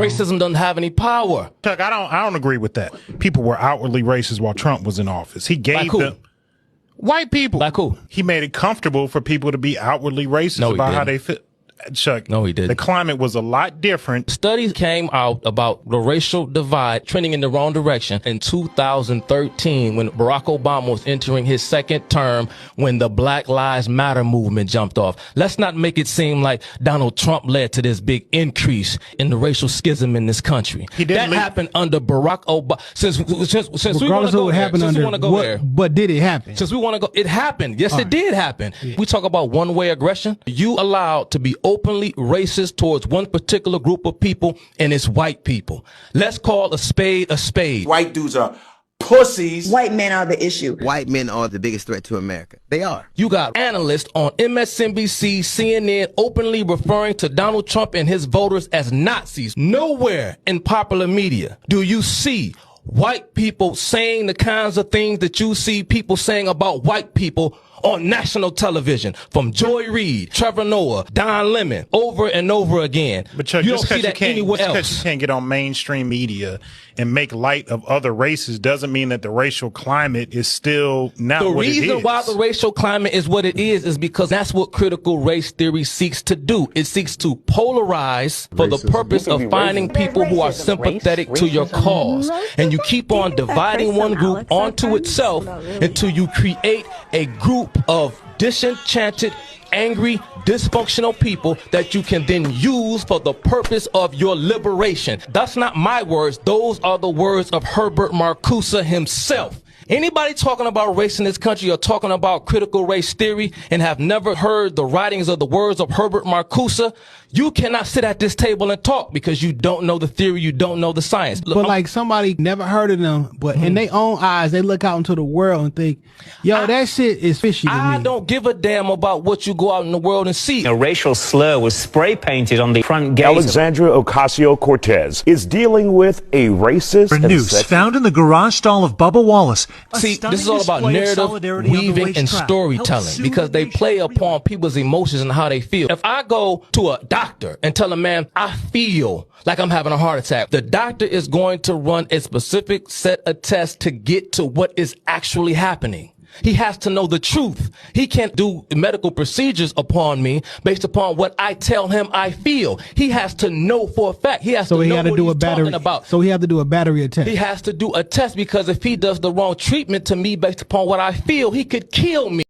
Racism doesn't have any power. Chuck, I don't agree with that. People were outwardly racist while Trump was in office. He gave them white people. Like who? He made it comfortable for people to be outwardly racist about how they feel. Chuck, no, he didn't. The climate was a lot different. Studies came out about the racial divide trending in the wrong direction in 2013 when Barack Obama was entering his second term, when the Black Lives Matter movement jumped off. Let's not make it seem like Donald Trump led to this big increase in the racial schism in this country. That happened under Barack Obama. Since we want to go there, but did it happen? Since we want to go, it happened. Yes, it did happen. Yeah. We talk about one-way aggression. You allowed to be openly racist towards one particular group of people, and it's white people. Let's call a spade a spade. White dudes are pussies. White men are the issue. White men are the biggest threat to America. They are. You got analysts on MSNBC, CNN openly referring to Donald Trump and his voters as Nazis. Nowhere in popular media do you see white people saying the kinds of things that you see people saying about white people on national television, from Joy Reid, Trevor Noah, Don Lemon, over and over again. But Chuck, you don't see that anywhere else. Because you can't get on mainstream media and make light of other races doesn't mean that the racial climate is still not what it is. The reason why the racial climate is what it is because that's what critical race theory seeks to do. It seeks to polarize for the purpose of finding people who are sympathetic to your cause. And you keep on dividing one group onto itself until you create a group of disenchanted, angry, dysfunctional people that you can then use for the purpose of your liberation. That's not my words. Those are the words of Herbert Marcuse himself. Anybody talking about race in this country or talking about critical race theory and have never heard the writings or the words of Herbert Marcuse, you cannot sit at this table and talk because you don't know the theory, you don't know the science. But like somebody never heard of them, but in their own eyes, they look out into the world and think, yo, that shit is fishy to me. I don't give a damn about what you go out in the world and see. A racial slur was spray painted on the front gate. Alexandria Ocasio-Cortez is dealing with a racist noose found in the garage stall of Bubba Wallace. See, this is all about narrative weaving and storytelling because they play upon people's emotions and how they feel. If I go to a doctor and tell a man, I feel like I'm having a heart attack, the doctor is going to run a specific set of tests to get to what is actually happening. He has to know the truth. He can't do medical procedures upon me based upon what I tell him I feel. He has to know for a fact. He has to know what he's talking about. So he has to do a battery test. He has to do a test because if he does the wrong treatment to me based upon what I feel, he could kill me.